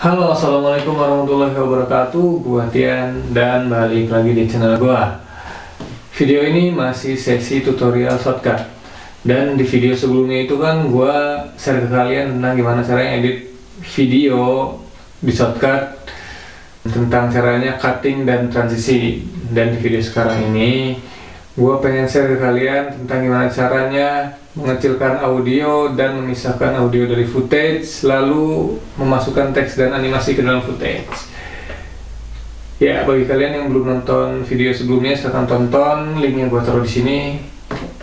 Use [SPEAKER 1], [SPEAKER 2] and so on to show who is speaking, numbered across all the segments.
[SPEAKER 1] Halo, assalamualaikum warahmatullahi wabarakatuh. Gua Tian dan balik lagi di channel gua. Video ini masih sesi tutorial shortcut. Dan di video sebelumnya itu kan gua share ke kalian tentang gimana caranya edit video di shortcut, tentang caranya cutting dan transisi. Dan di video sekarang ini gua pengen share ke kalian tentang gimana caranya mengecilkan audio dan memisahkan audio dari footage, lalu memasukkan teks dan animasi ke dalam footage. Ya, bagi kalian yang belum nonton video sebelumnya, silahkan tonton, linknya gue taruh di sini.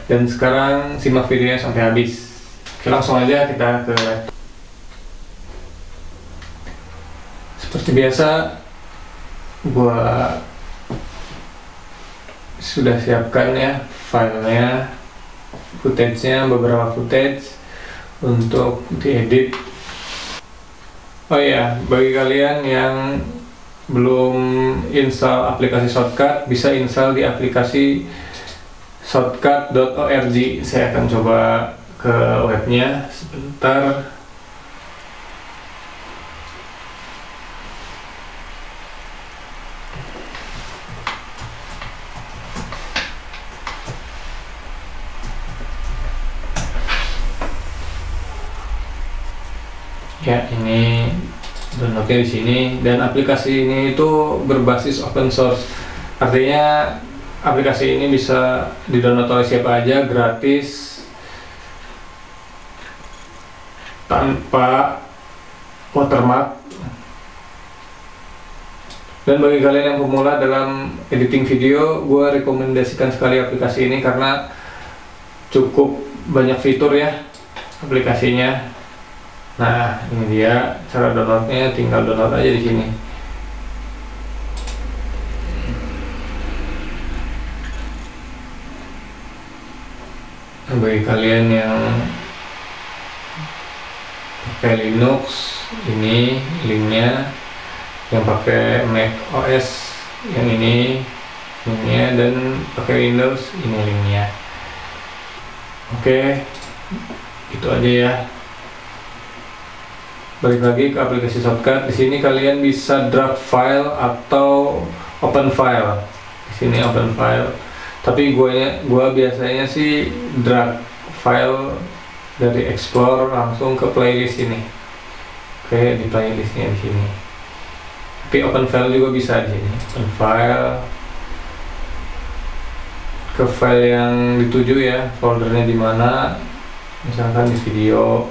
[SPEAKER 1] Dan sekarang simak videonya sampai habis. Oke, langsung aja kita ke. Seperti biasa, gue sudah siapkan ya filenya, footage-nya, beberapa footage untuk diedit. Oh ya, bagi kalian yang belum install aplikasi shortcut, bisa install di aplikasi shortcut.org. Saya akan coba ke webnya sebentar. Ya, ini downloadnya di sini, dan aplikasi ini itu berbasis open source. Artinya aplikasi ini bisa didownload oleh siapa aja, gratis, tanpa watermark. Dan bagi kalian yang pemula dalam editing video, gue rekomendasikan sekali aplikasi ini karena cukup banyak fitur ya aplikasinya. Nah, ini dia cara downloadnya, tinggal download aja di sini. Nah, bagi kalian yang pakai Linux, ini linknya. Yang pakai Mac OS, yang ini linknya, dan pakai Windows, ini linknya. Oke, itu aja ya. Balik lagi ke aplikasi shortcut. Di sini kalian bisa drag file atau open file. Di sini open file. Tapi gua biasanya sih drag file dari explore langsung ke playlist ini. Oke, di playlistnya di sini. Tapi open file juga bisa di sini. Open file ke file yang dituju ya, foldernya di mana. Misalkan di video.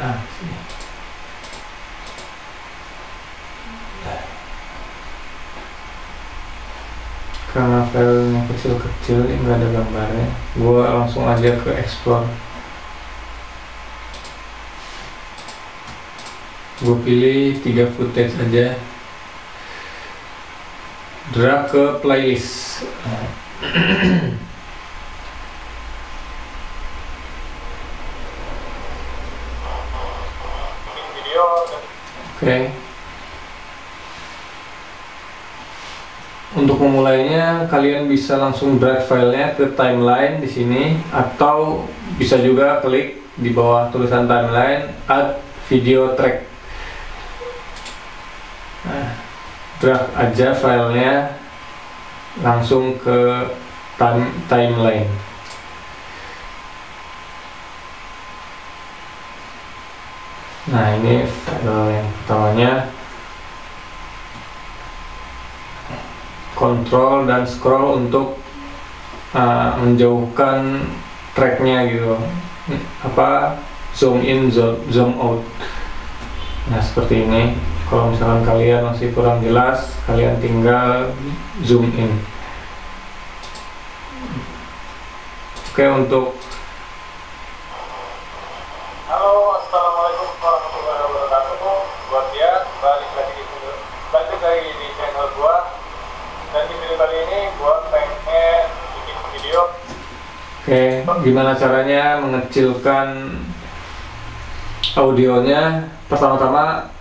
[SPEAKER 1] Nah, sini. Karena filenya kecil-kecil, ini nggak ada gambarnya, gua langsung aja ke explore. Gue pilih 3 footage aja, drag ke playlist. Oke. Untuk memulainya, kalian bisa langsung drag filenya ke timeline di sini, atau bisa juga klik di bawah tulisan timeline, add video track. Nah, drag aja filenya langsung ke timeline. Nah, ini file yang pertamanya. Kontrol dan scroll untuk menjauhkan tracknya gitu, zoom in, zoom out. Nah, seperti ini. Kalau misalkan kalian masih kurang jelas, kalian tinggal zoom in. Oke, untuk
[SPEAKER 2] halo, assalamualaikum warahmatullahi wabarakatuh. Buat dia balik lagi di channel gua. Dan di video kali ini gua pengen bikin video.
[SPEAKER 1] Oke, gimana caranya mengecilkan audionya? Pertama-tama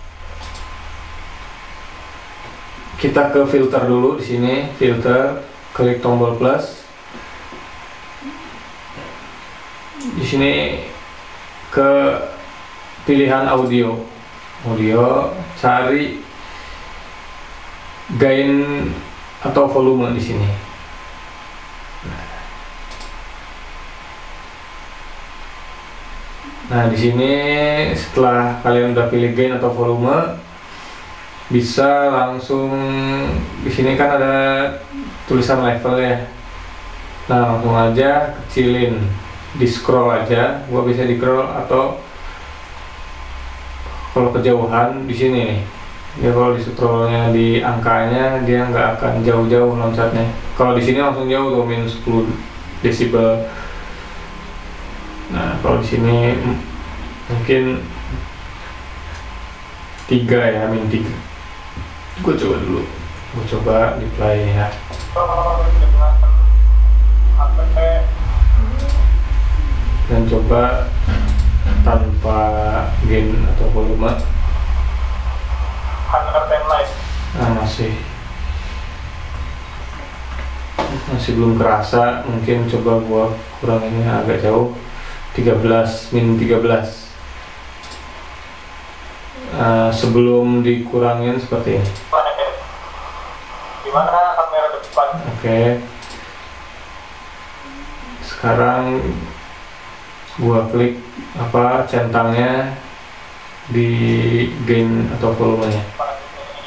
[SPEAKER 1] kita ke filter dulu di sini, filter, klik tombol plus. Di sini ke pilihan audio. audio, cari gain atau volume di sini. Nah, di sini setelah kalian udah pilih gain atau volume, bisa langsung di sini kan ada tulisan level ya. Nah, langsung aja kecilin, di scroll aja. Gua bisa di scroll atau kalau kejauhan di sini nih. Ya kalau di scrollnya di angkanya dia nggak akan jauh-jauh loncatnya. Kalau di sini langsung jauh tuh, minus 10 desibel. Nah, kalau di sini mungkin 3 ya, min 3. Gue coba dulu. Gue coba di play ya. Dan coba tanpa gain atau volume. Nah, masih belum kerasa. Mungkin coba gua kuranginnya agak jauh, 13, min 13. Sebelum dikurangin seperti ini.
[SPEAKER 2] Gimana kamera depan?
[SPEAKER 1] Oke. Sekarang gua klik centangnya di gain atau volumenya.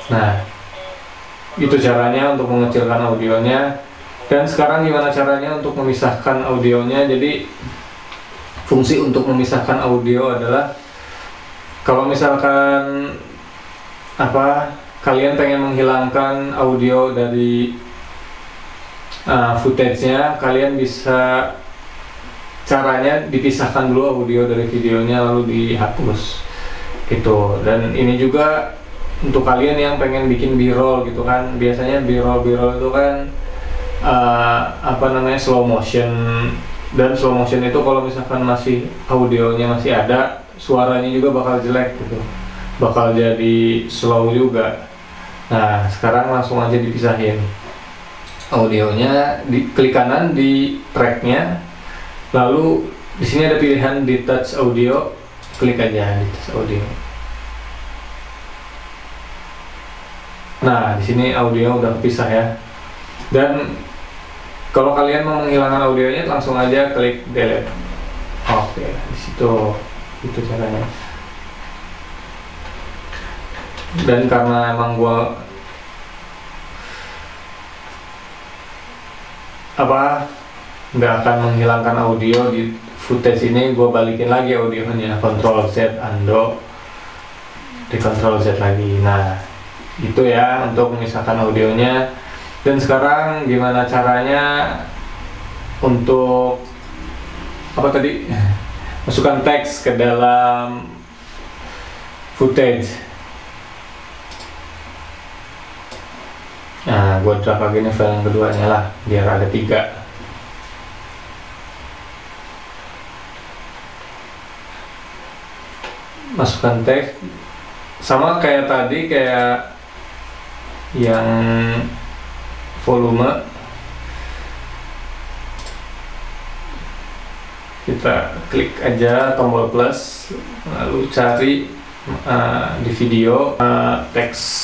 [SPEAKER 1] Nah, itu caranya untuk mengecilkan audionya. Dan sekarang gimana caranya untuk memisahkan audionya? Jadi fungsi untuk memisahkan audio adalah kalau misalkan kalian pengen menghilangkan audio dari footage-nya, kalian bisa caranya dipisahkan dulu audio dari videonya lalu dihapus gitu. Dan ini juga untuk kalian yang pengen bikin b-roll gitu kan, biasanya b-roll itu kan slow motion. Dan slow motion itu kalau misalkan masih audionya masih ada, suaranya juga bakal jelek gitu, bakal jadi slow juga. Nah, sekarang langsung aja dipisahin audionya, klik kanan di tracknya, lalu di sini ada pilihan detach audio, klik aja detach audio. Nah, di sini audio udah kepisah ya. Dan kalau kalian mau menghilangkan audionya, langsung aja klik delete. Oke, di situ itu caranya. Dan karena emang gua nggak akan menghilangkan audio di footage ini, gua balikin lagi audionya, Ctrl Z undo, di Ctrl Z lagi. Nah, itu ya untuk memisahkan audionya. Dan sekarang gimana caranya untuk masukkan teks ke dalam footage. Nah, gue drag lagi nih file yang keduanya lah, biar ada 3. Masukkan teks sama kayak tadi, kayak yang volume, kita klik aja tombol plus, lalu cari di video teks.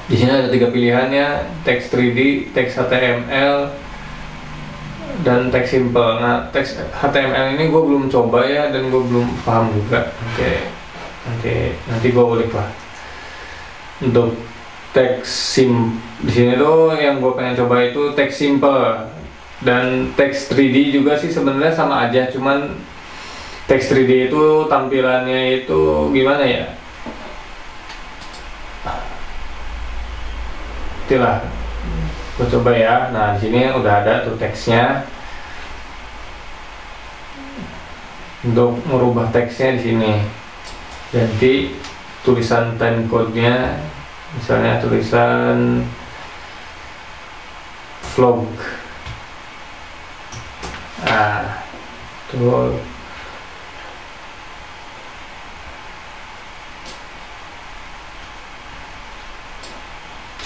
[SPEAKER 1] Di sini ada 3 pilihannya, teks 3D, teks HTML, dan teks simple. Nah, teks HTML ini gue belum coba ya, dan gue belum paham juga. Nanti gue ulik lah. Untuk teks di sini tuh yang gue pengen coba itu teks simple, dan teks 3D juga sih sebenarnya sama aja, cuman teks 3D itu tampilannya itu gimana ya? Itulah, gue coba ya. Nah, di sini udah ada tuh teksnya. Untuk merubah teksnya di sini, ganti tulisan timecode-nya, misalnya tulisan vlog. Nah, tuh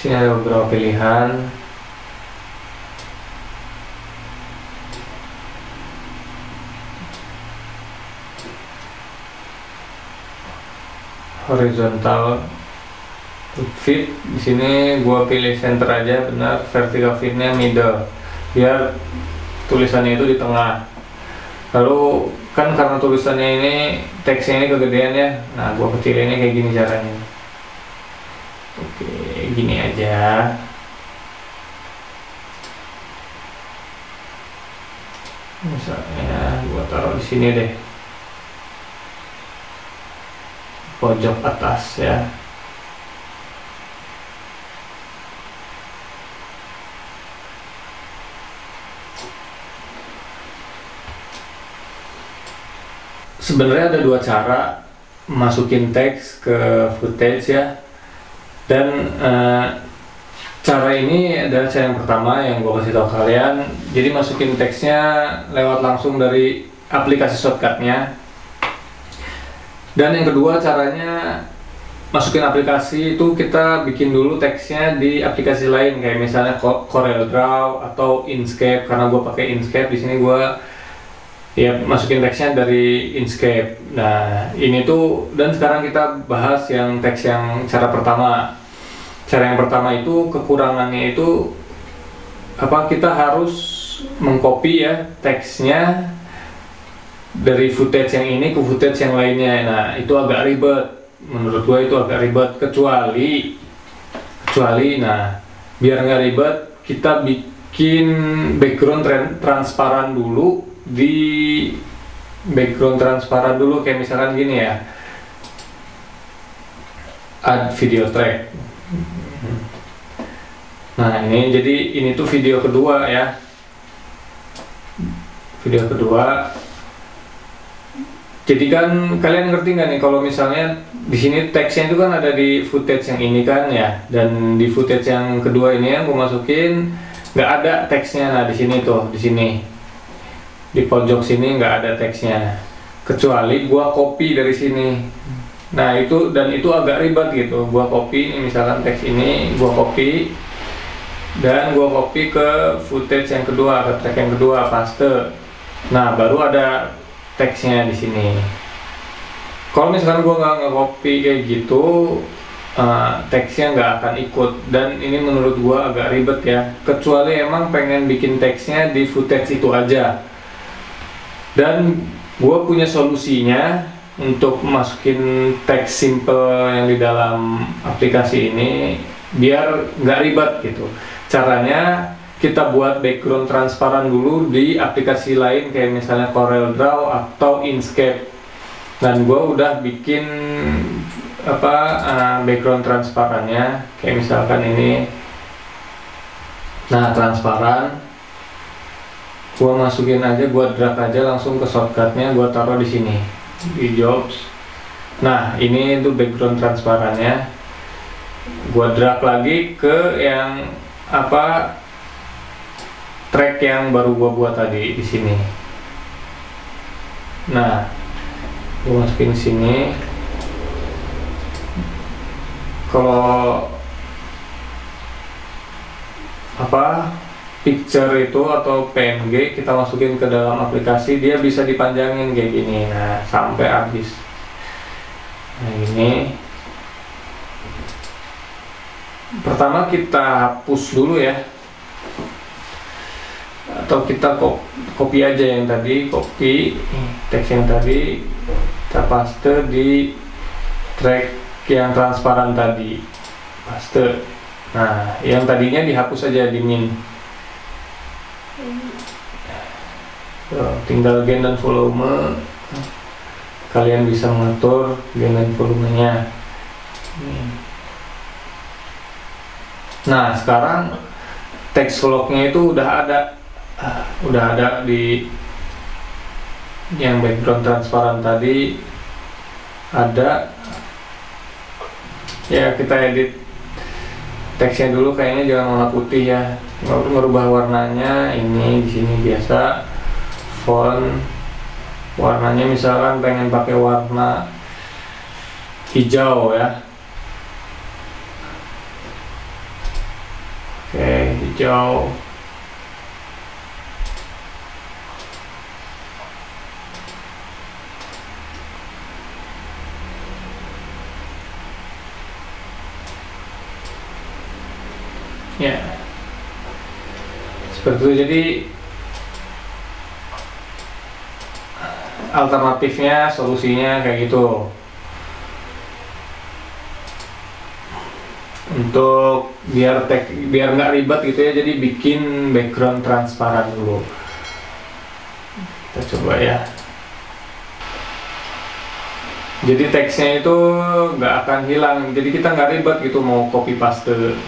[SPEAKER 1] sini ada beberapa pilihan. horizontal fit. Di sini gua pilih center aja, benar. Vertical fitnya middle, biar tulisannya itu di tengah. Lalu kan karena tulisannya ini, teksnya ini kegedean ya, nah gua kecilinnya kayak gini caranya. Oke, gini aja. Misalnya gua taruh di sini deh, pojok atas ya. Sebenarnya ada dua cara masukin teks ke footage ya, dan cara ini adalah cara yang pertama yang gue kasih tahu kalian. Jadi masukin teksnya lewat langsung dari aplikasi shortcutnya. Dan yang kedua caranya masukin aplikasi itu kita bikin dulu teksnya di aplikasi lain, kayak misalnya CorelDRAW atau Inkscape. Karena gue pakai Inkscape, di sini gue ya masukin teksnya dari Inkscape. Nah ini tuh, dan sekarang kita bahas yang teks yang cara pertama. Cara yang pertama itu kekurangannya itu apa, kita harus mengcopy ya teksnya dari footage yang ini ke footage yang lainnya. Nah itu agak ribet, menurut gue itu agak ribet, kecuali nah biar nggak ribet kita bikin background transparan dulu. Di background transparan dulu, kayak misalkan gini ya, add video track. Nah ini, jadi ini tuh video kedua ya, video kedua. Jadi kan kalian ngerti nggak nih kalau misalnya di sini teksnya itu kan ada di footage yang ini kan ya, dan di footage yang kedua ini yang gue masukin nggak ada teksnya. Nah di sini tuh, di sini di pojok sini nggak ada teksnya, kecuali gua copy dari sini. Nah itu, dan itu agak ribet gitu. Gua copy ini, misalkan teks ini gua copy dan gua copy ke footage yang kedua, ke track yang kedua, paste. Nah baru ada teksnya di sini. Kalau misalkan gua nggak nge-copy kayak gitu, teksnya nggak akan ikut, dan ini menurut gua agak ribet ya, kecuali emang pengen bikin teksnya di footage itu aja. Dan gue punya solusinya untuk masukin teks simple yang di dalam aplikasi ini biar nggak ribet gitu. Caranya kita buat background transparan dulu di aplikasi lain, kayak misalnya CorelDRAW atau Inkscape. Dan gue udah bikin background transparannya, kayak misalkan ini. Nah transparan, gua masukin aja, gua drag aja langsung ke shortcutnya, gua taruh di sini di jobs. Nah ini itu background transparannya, gua drag lagi ke yang track yang baru gua buat tadi di sini. Nah gua masukin sini. Kalau picture itu atau PNG kita masukin ke dalam aplikasi, dia bisa dipanjangin kayak gini, nah sampai habis. Nah ini pertama kita hapus dulu ya, atau kita copy aja yang tadi, copy teks yang tadi, kita paste di track yang transparan tadi, paste. Nah yang tadinya dihapus aja, di min. Tinggal gain dan volume, kalian bisa mengatur gain dan volumenya. Nah sekarang teks vlognya itu udah ada di yang background transparan tadi ada ya. Kita edit teksnya dulu, kayaknya jangan warna putih ya, merubah warnanya. Ini di sini biasa font warnanya, misalkan pengen pakai warna hijau ya. Oke, hijau. Ya, seperti itu. Jadi alternatifnya, solusinya kayak gitu. Untuk biar nggak ribet gitu ya, jadi bikin background transparan dulu. Kita coba ya. Jadi teksnya itu nggak akan hilang, jadi kita nggak ribet gitu mau copy paste.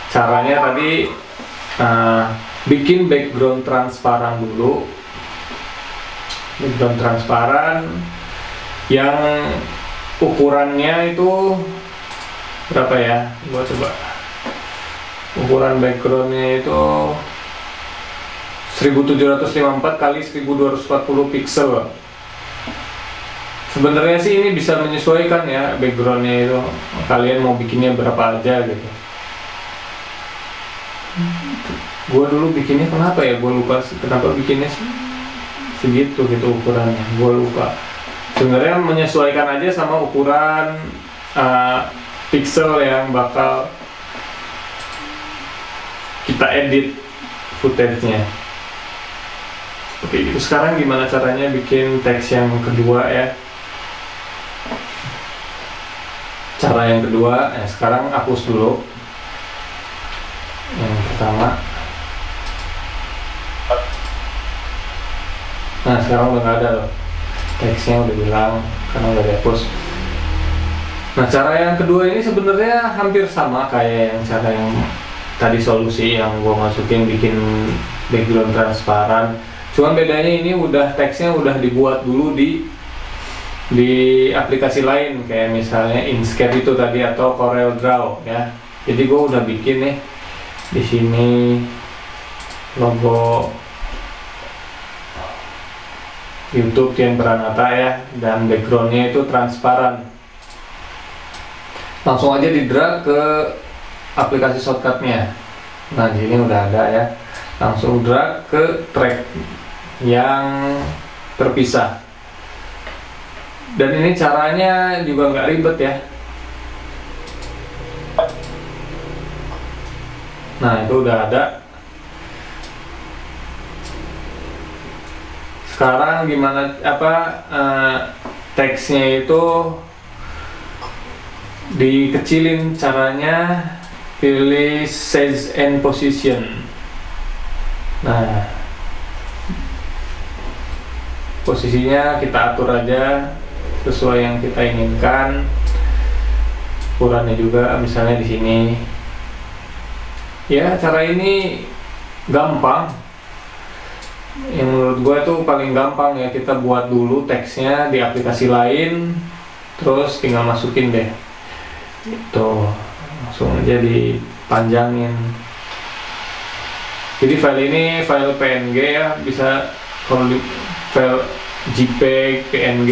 [SPEAKER 1] Caranya tadi bikin background transparan dulu. Background transparan yang ukurannya itu berapa ya? Gua coba. Ukuran backgroundnya itu 1754 kali 1240 pixel. Sebenarnya sih ini bisa menyesuaikan ya backgroundnya itu. Kalian mau bikinnya berapa aja gitu. Gua dulu bikinnya kenapa ya? Gua lupa kenapa bikinnya segitu gitu ukurannya. Gua lupa. Sebenarnya menyesuaikan aja sama ukuran pixel yang bakal kita edit footage-nya. Oke, gitu. Sekarang gimana caranya bikin teks yang kedua ya? Cara yang kedua, sekarang hapus dulu. Yang pertama. Nah, sekarang udah nggak ada loh. Teksnya udah hilang karena udah dihapus. Nah, cara yang kedua ini sebenarnya hampir sama kayak yang cara yang tadi solusi yang gua masukin bikin background transparan. Cuman bedanya ini udah teksnya udah dibuat dulu di aplikasi lain kayak misalnya Inkscape itu tadi atau CorelDRAW ya. Jadi gua udah bikin nih di sini logo YouTube Tian Pranata ya, dan backgroundnya itu transparan. Langsung aja di drag ke aplikasi shortcutnya. Nah, di sini udah ada ya. Langsung drag ke track yang terpisah. Dan ini caranya juga nggak ribet ya. Nah, itu udah ada. Sekarang gimana teksnya itu dikecilin, caranya pilih size and position. Nah, posisinya kita atur aja sesuai yang kita inginkan. Ukurannya juga misalnya di sini. Ya, cara ini gampang. Yang menurut gue itu paling gampang ya, kita buat dulu teksnya di aplikasi lain, terus tinggal masukin deh. Tuh, langsung aja dipanjangin. Jadi file ini file PNG ya, bisa kalau di file JPEG, PNG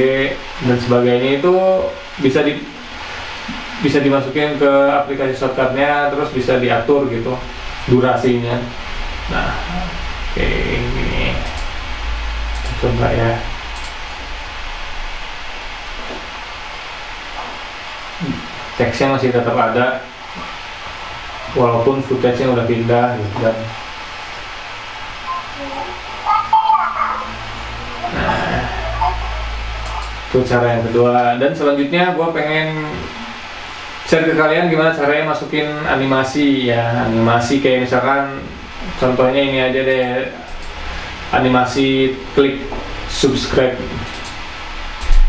[SPEAKER 1] dan sebagainya itu bisa dimasukin ke aplikasi shortcutnya, terus bisa diatur gitu durasinya. Nah, oke, ini coba ya. Teksnya masih tetap ada walaupun footage-nya udah pindah gitu kan. Nah, itu cara yang kedua. Dan selanjutnya gue pengen share ke kalian gimana caranya masukin animasi ya. Animasi kayak misalkan contohnya ini aja deh, animasi klik subscribe.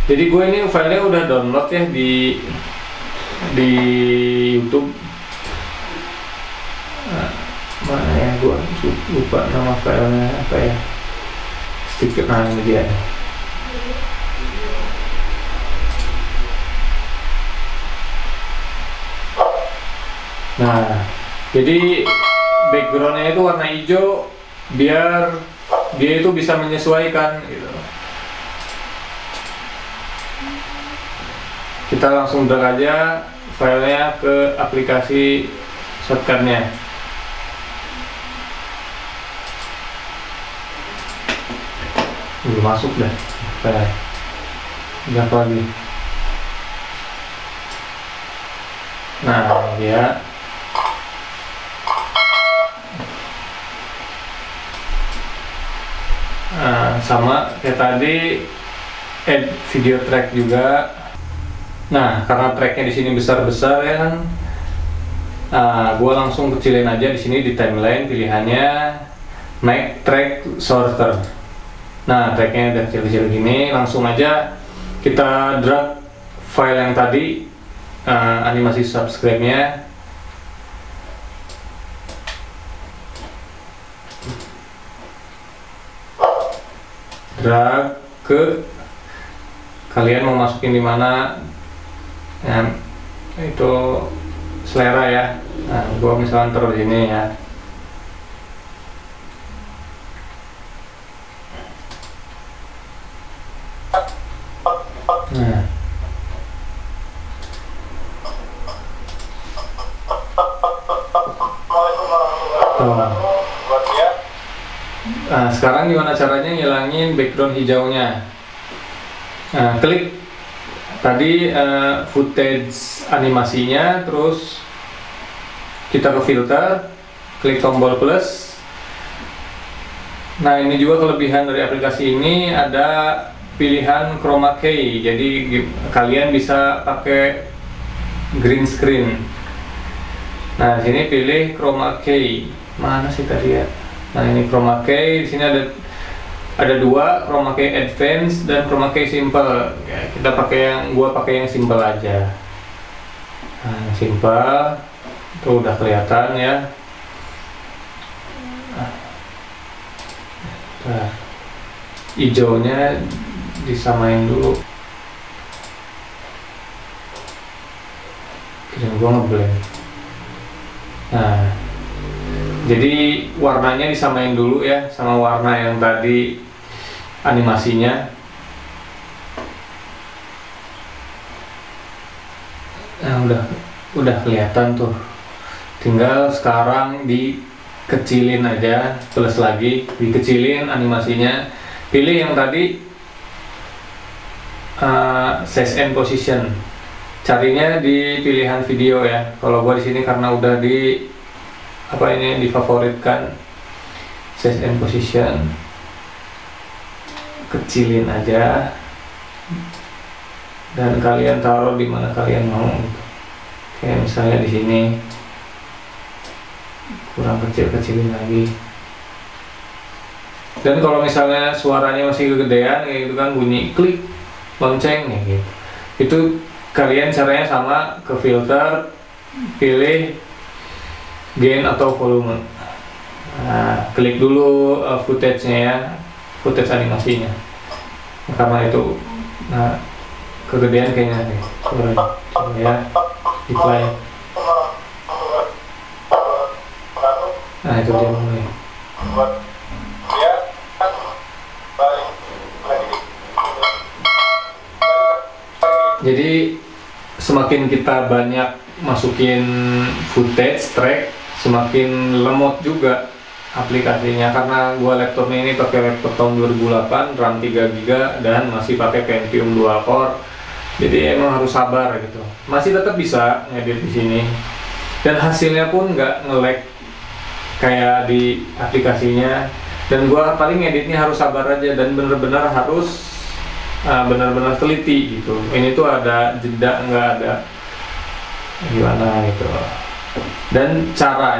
[SPEAKER 1] Jadi gue ini filenya udah download ya di YouTube. Nah, mana ya, gue lupa nama filenya apa ya. Stiker, nah ini dia. Nah, jadi backgroundnya itu warna hijau biar dia itu bisa menyesuaikan gitu. Kita langsung drag aja filenya ke aplikasi shortcutnya. Belum masuk dah. Drag lagi. Nah, dia sama kayak tadi, add video track juga. Nah, karena tracknya di sini besar-besar ya kan, gue langsung kecilin aja di sini di timeline, pilihannya make track shorter. Nah, tracknya udah kecil-kecil gini, langsung aja kita drag file yang tadi, animasi subscribe-nya. Drag ke kalian mau masukin di mana ya, itu selera ya. Nah, gua misalkan taruh di sini ya. Nah, nah, sekarang gimana caranya ngilangin background hijaunya? Nah, klik tadi footage animasinya, terus kita ke filter, klik tombol plus. Nah, ini juga kelebihan dari aplikasi ini, ada pilihan chroma key, jadi kalian bisa pakai green screen. Nah, sini pilih chroma key. Mana sih tadi ya? Nah, ini chroma key. Di sini ada dua, chroma key advance dan chroma key simple. Ya, kita pakai gua pakai yang simple aja. Nah, simple itu udah kelihatan ya. Nah, hijaunya disamain dulu. Kira gua ngeblend. Nah, jadi warnanya disamain dulu ya sama warna yang tadi animasinya. Nah, udah kelihatan tuh. Tinggal sekarang dikecilin aja, plus lagi dikecilin animasinya. Pilih yang tadi size and position. Carinya di pilihan video ya. Kalau gua di sini karena udah difavoritkan size and position, kecilin aja dan kalian taruh di mana kalian mau gitu. Kayak misalnya di sini kurang kecilin lagi. Dan kalau misalnya suaranya masih kegedean kayak gitu kan, bunyi klik lonceng ya gitu, itu kalian caranya sama, ke filter, pilih gain atau volume. Nah, klik dulu footage-nya ya, footage animasinya. Karena itu, nah, kegedean kayaknya nih, ya, play. Nah, itu dia mulai. Jadi semakin kita banyak masukin footage track, semakin lemot juga aplikasinya. Karena gua laptopnya ini pakai laptop tahun 2008, RAM 3GB dan masih pakai Pentium 2 core. Jadi emang harus sabar gitu. Masih tetap bisa ngedit di sini. Dan hasilnya pun nggak nge-lag kayak di aplikasinya. Dan gua paling ngeditnya harus sabar aja dan bener-bener harus benar-benar teliti gitu. Ini tuh ada jeda, nggak ada gimana gitu. Dan cara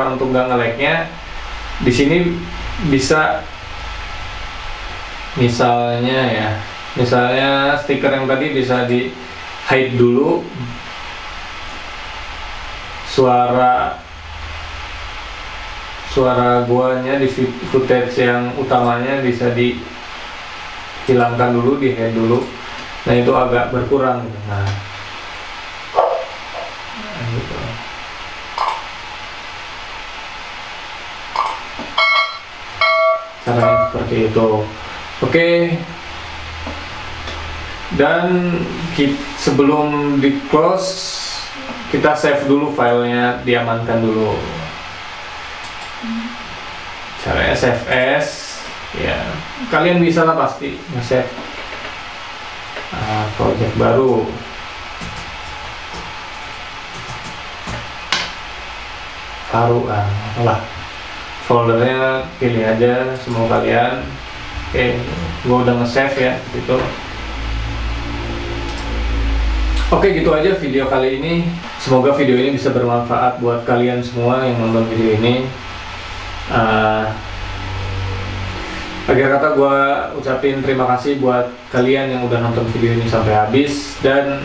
[SPEAKER 1] untuk nggak nge-lag-nya di sini bisa, misalnya stiker yang tadi bisa di hide dulu, suara guanya di footage yang utamanya bisa dihilangkan dulu, di hide dulu. Nah, itu agak berkurang gitu. Nah, gitu. Caranya seperti itu. Oke. Dan sebelum di close, kita save dulu filenya, diamankan dulu. Caranya save as ya, kalian bisa lah pasti nge-save project baru. foldernya pilih aja semua kalian. Oke, gue udah nge-save ya gitu. Oke, gitu aja video kali ini. Semoga video ini bisa bermanfaat buat kalian semua yang nonton video ini. Akhir kata gue ucapin terima kasih buat kalian yang udah nonton video ini sampai habis, dan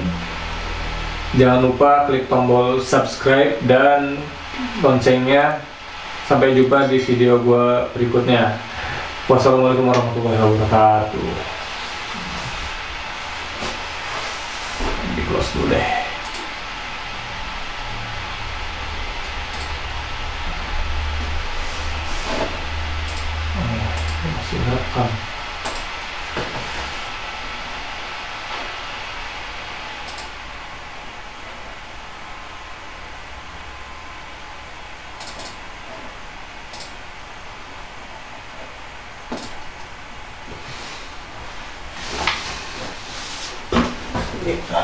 [SPEAKER 1] jangan lupa klik tombol subscribe dan loncengnya. Sampai jumpa di video gue berikutnya. Wassalamualaikum warahmatullahi wabarakatuh. Di close dulu deh. Masih rekam. Gitu.